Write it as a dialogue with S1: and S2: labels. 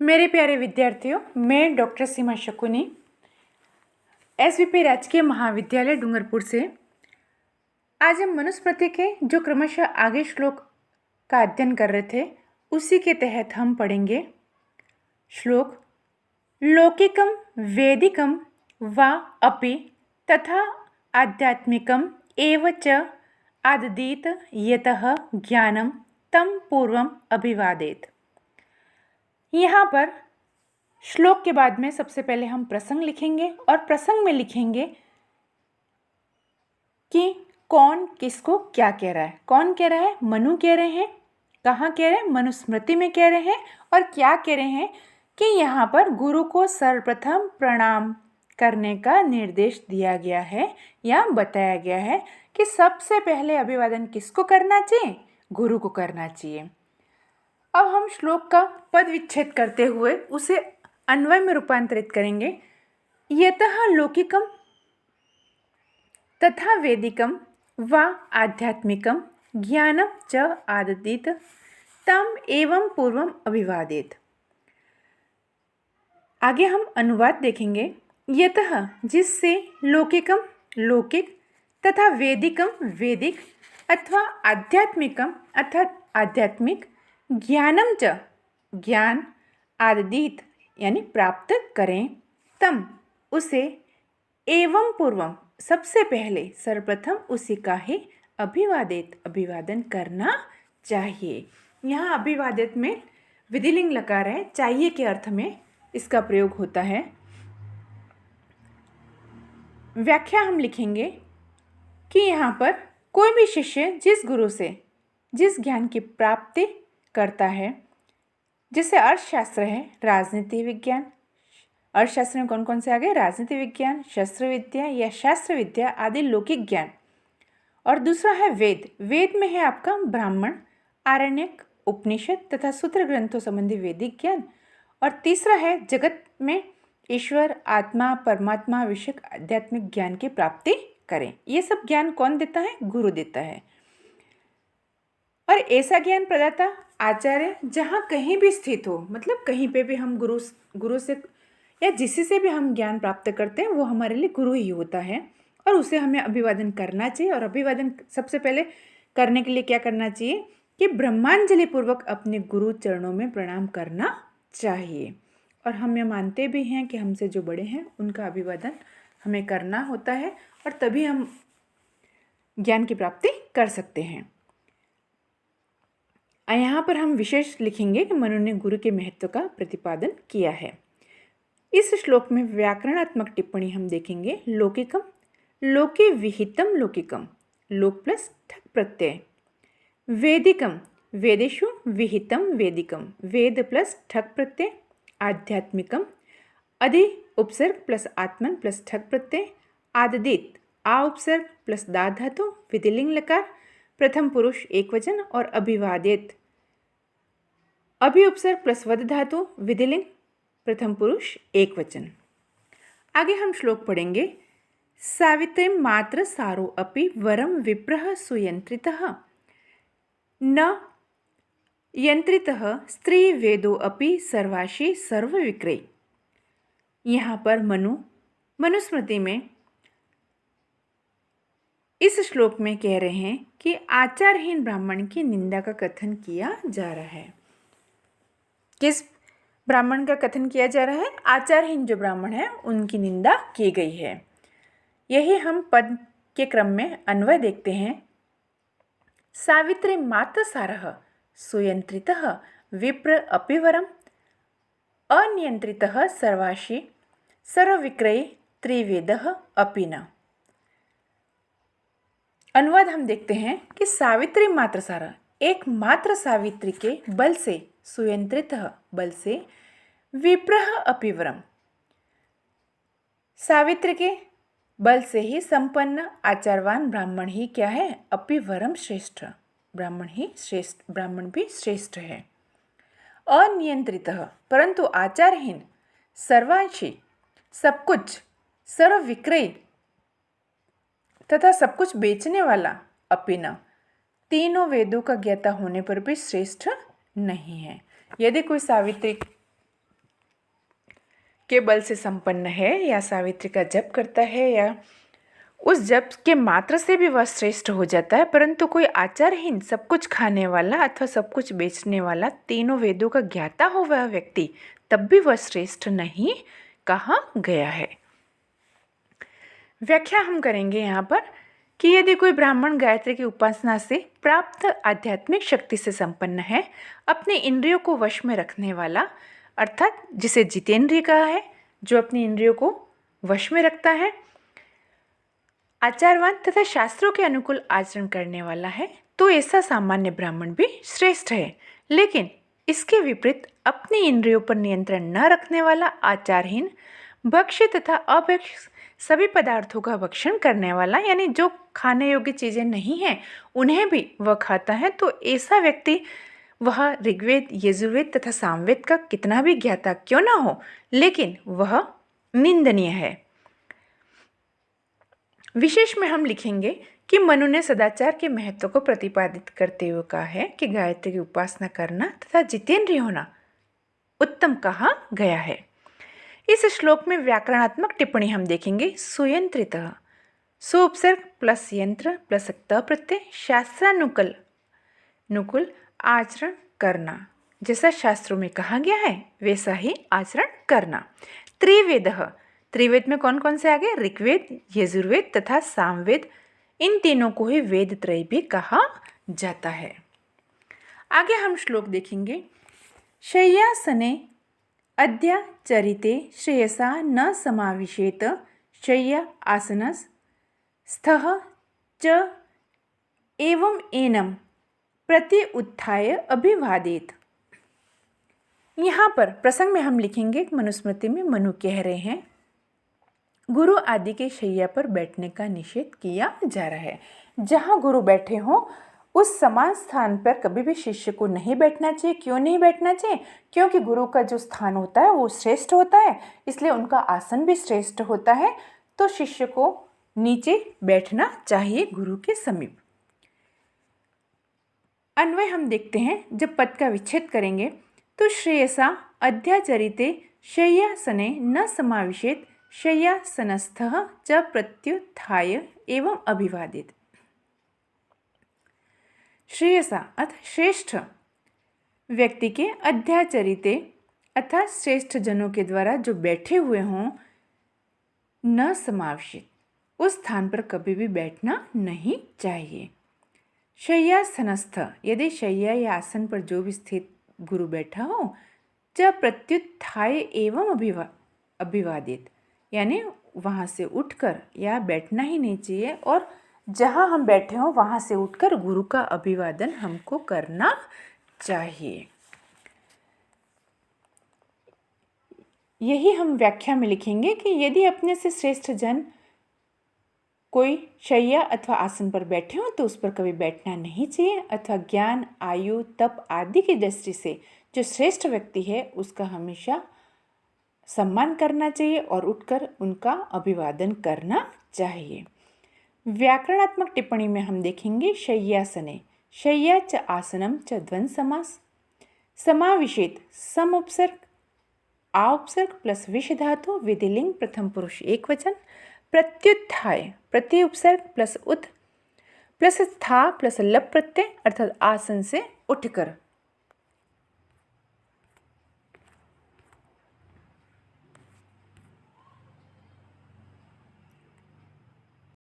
S1: मेरे प्यारे विद्यार्थियों, मैं डॉक्टर सीमा शकुनी एसवीपी राजकीय महाविद्यालय डूंगरपुर से आज हम मनुस्मृति के जो क्रमशः आगे श्लोक का अध्ययन कर रहे थे उसी के तहत हम पढ़ेंगे श्लोक लौकिकम वैदिकम वा अपि तथा आध्यात्मिकम एव च आददीत यतः ज्ञानम तम पूर्वम अभिवादेत। यहाँ पर श्लोक के बाद में सबसे पहले हम प्रसंग लिखेंगे और प्रसंग में लिखेंगे कि कौन किसको क्या कह रहा है। कौन कह रहा है? मनु कह रहे हैं। कहाँ कह रहे हैं? मनुस्मृति में कह रहे हैं। और क्या कह रहे हैं कि यहाँ पर गुरु को सर्वप्रथम प्रणाम करने का निर्देश दिया गया है या बताया गया है कि सबसे पहले अभिवादन किसको करना चाहिए? गुरु को करना चाहिए। अब हम श्लोक का पद विच्छेद करते हुए उसे अन्वय में रूपांतरित करेंगे। यतः लौकिकम तथा वैदिकम व आध्यात्मिकम ज्ञानम च आददीत तम एवं पूर्वम अभिवादेत। आगे हम अनुवाद देखेंगे। यतः जिससे लौकिकम लौकिक तथा वैदिकम वैदिक अथवा आध्यात्मिकम अर्थात आध्यात्मिक ज्ञानम च ज्ञान आददीत यानी प्राप्त करें तम उसे एवं पूर्वम सबसे पहले सर्वप्रथम उसी का ही अभिवादित अभिवादन करना चाहिए। यहाँ अभिवादित में विधिलिंग लकार है, चाहिए के अर्थ में इसका प्रयोग होता है। व्याख्या हम लिखेंगे कि यहाँ पर कोई भी शिष्य जिस गुरु से जिस ज्ञान की प्राप्ति करता है, जैसे अर्थशास्त्र है, राजनीति विज्ञान, अर्थशास्त्र में कौन कौन से आ गए? राजनीति विज्ञान, शस्त्र विद्या या शास्त्र विद्या आदि लौकिक ज्ञान। और दूसरा है वेद। वेद में है आपका ब्राह्मण, आरण्यक, उपनिषद तथा सूत्र ग्रंथों संबंधी वैदिक ज्ञान। और तीसरा है जगत में ईश्वर, आत्मा, परमात्मा विषयक आध्यात्मिक ज्ञान की प्राप्ति करें। ये सब ज्ञान कौन देता है? गुरु देता है। और ऐसा ज्ञान प्रदाता आचार्य जहाँ कहीं भी स्थित हो, मतलब कहीं पे भी हम गुरु से या जिसी से भी हम ज्ञान प्राप्त करते हैं वो हमारे लिए गुरु ही होता है और उसे हमें अभिवादन करना चाहिए। और अभिवादन सबसे पहले करने के लिए क्या करना चाहिए कि ब्रह्मांजलि पूर्वक अपने गुरु चरणों में प्रणाम करना चाहिए। और हम ये मानते भी हैं कि हमसे जो बड़े हैं उनका अभिवादन हमें करना होता है और तभी हम ज्ञान की प्राप्ति कर सकते हैं। यहाँ पर हम विशेष लिखेंगे कि मनु ने गुरु के महत्व का प्रतिपादन किया है। इस श्लोक में व्याकरणात्मक टिप्पणी हम देखेंगे। लौकिकम लोके विहितम लौकिकम, लोक प्लस ठक प्रत्यय। वैदिकम वेदेषु विहितम वैदिकम, वेद प्लस ठक प्रत्यय। आध्यात्मिकम अधि उपसर्ग प्लस आत्मन प्लस ठक प्रत्यय। आददित आ उपसर्ग प्लस दा धातु विधिलिंग लकार प्रथम पुरुष एकवचन। और अभिवादित अभि उपसर्ग प्लस वद धातु विधिलिंग प्रथम पुरुष एकवचन। आगे हम श्लोक पढ़ेंगे। सावित्री मात्र सारो अपि वरम विप्रह सुयंत्रितः न यंत्रितः स्त्री वेदो अपि सर्वाशी सर्व विक्रय। यहाँ पर मनुस्मृति में इस श्लोक में कह रहे हैं कि आचारहीन ब्राह्मण की निंदा का कथन किया जा रहा है। किस ब्राह्मण का कथन किया जा रहा है? आचारहीन जो ब्राह्मण है उनकी निंदा की गई है। यही हम पद के क्रम में अन्वय देखते हैं। सावित्री मात्र सारः सुयंत्रितः विप्र अपिवरम अनियंत्रितः सर्वाशी सर्वविक्रय त्रिवेदः अपि न। अनुवाद हम देखते हैं कि सावित्री मात्र सारा, एकमात्र सावित्री के बल से, सुयंत्रित बल से, विप्रह अपिवरम सावित्री के बल से ही संपन्न आचारवान ब्राह्मण ही क्या है? अपिवरम श्रेष्ठ ब्राह्मण भी श्रेष्ठ है। अनियंत्रित परंतु आचारहीन, सर्वांशी सब कुछ, सर्व विक्रय तथा सब कुछ बेचने वाला, अपि न तीनों वेदों का ज्ञाता होने पर भी श्रेष्ठ नहीं है। यदि कोई सावित्री के बल से संपन्न है या सावित्री का जप करता है या उस जप के मात्र से भी वह श्रेष्ठ हो जाता है, परंतु कोई आचारहीन सब कुछ खाने वाला अथवा सब कुछ बेचने वाला तीनों वेदों का ज्ञाता हो वह व्यक्ति, तब भी वह श्रेष्ठ नहीं कहा गया है। व्याख्या हम करेंगे यहाँ पर कि यदि कोई ब्राह्मण गायत्री की उपासना से प्राप्त आध्यात्मिक शक्ति से संपन्न है, अपने इंद्रियों को वश में रखने वाला, अर्थात जिसे जितेंद्रिय कहा है, जो अपनी इंद्रियों को वश में रखता है, आचारवान तथा शास्त्रों के अनुकूल आचरण करने वाला है, तो ऐसा सामान्य ब्राह्मण भी श्रेष्ठ है। लेकिन इसके विपरीत अपनी इंद्रियों पर नियंत्रण न रखने वाला, आचारहीन, भक्ष्य तथा अभक्ष्य सभी पदार्थों का भक्षण करने वाला, यानी जो खाने योग्य चीज़ें नहीं हैं उन्हें भी वह खाता है, तो ऐसा व्यक्ति वह ऋग्वेद, यजुर्वेद तथा सामवेद का कितना भी ज्ञाता क्यों ना हो, लेकिन वह निंदनीय है। विशेष में हम लिखेंगे कि मनु ने सदाचार के महत्व को प्रतिपादित करते हुए कहा है कि गायत्री की उपासना करना तथा जितेंद्रिय होना उत्तम कहा गया है। इस श्लोक में व्याकरणात्मक टिप्पणी हम देखेंगे। सुयंत्रितः, सु उपसर्ग प्लस यंत्र प्लस त प्रत्यय, शास्त्रानुकूल आचरण करना, जैसा शास्त्रों में कहा गया है वैसा ही आचरण करना। त्रिवेदः, त्रिवेद में कौन कौन से आ गए? ऋग्वेद, यजुर्वेद तथा सामवेद, इन तीनों को ही वेद त्रय भी कहा जाता है। आगे हम श्लोक देखेंगे। शय्यासने अद्याचरिते श्रेयसा न समाविशेत, शय्या आसनस् स्थः च एवं एनम प्रति उत्थाय अभिवादेत। यहाँ पर प्रसंग में हम लिखेंगे, मनुस्मृति में मनु कह रहे हैं गुरु आदि के शैया पर बैठने का निषेध किया जा रहा है। जहाँ गुरु बैठे हों उस समान स्थान पर कभी भी शिष्य को नहीं बैठना चाहिए। क्यों नहीं बैठना चाहिए? क्योंकि गुरु का जो स्थान होता है वो श्रेष्ठ होता है, इसलिए उनका आसन भी श्रेष्ठ होता है, तो शिष्य को नीचे बैठना चाहिए गुरु के समीप। अन्वय हम देखते हैं, जब पद का विच्छेद करेंगे तो श्रेयसा अध्याचरिते शय्यासने न समाविशेत, शय्यासनस्थः च प्रत्युत्थाय एवं अभिवादित। श्रेयसा अर्थात श्रेष्ठ व्यक्ति के अध्याचरिते अर्थात श्रेष्ठ जनों के द्वारा जो बैठे हुए हों, न समाविशित, उस स्थान पर कभी भी बैठना नहीं चाहिए। शय्यासनस्थ, यदि शय्या या आसन पर जो भी स्थित गुरु बैठा हो, च प्रत्युत्थाय एवं अभिवादित, यानी वहाँ से उठकर या बैठना ही नहीं चाहिए, और जहाँ हम बैठे हों वहाँ से उठकर गुरु का अभिवादन हमको करना चाहिए। यही हम व्याख्या में लिखेंगे कि यदि अपने से श्रेष्ठ जन कोई शैया अथवा आसन पर बैठे हों तो उस पर कभी बैठना नहीं चाहिए, अथवा ज्ञान, आयु, तप आदि की दृष्टि से जो श्रेष्ठ व्यक्ति है उसका हमेशा सम्मान करना चाहिए और उठकर उनका अभिवादन करना चाहिए। व्याकरणात्मक टिप्पणी में हम देखेंगे शय्यासने, शय्या च आसनम च द्वंद्व समास, समाविशेत सम उपसर्ग आ उपसर्ग प्लस विष धातु विधिलिंग प्रथम पुरुष एक वचन, प्रत्युत्थाय प्रति उपसर्ग प्लस उत प्लस स्था प्लस लप प्रत्यय अर्थात आसन से उठकर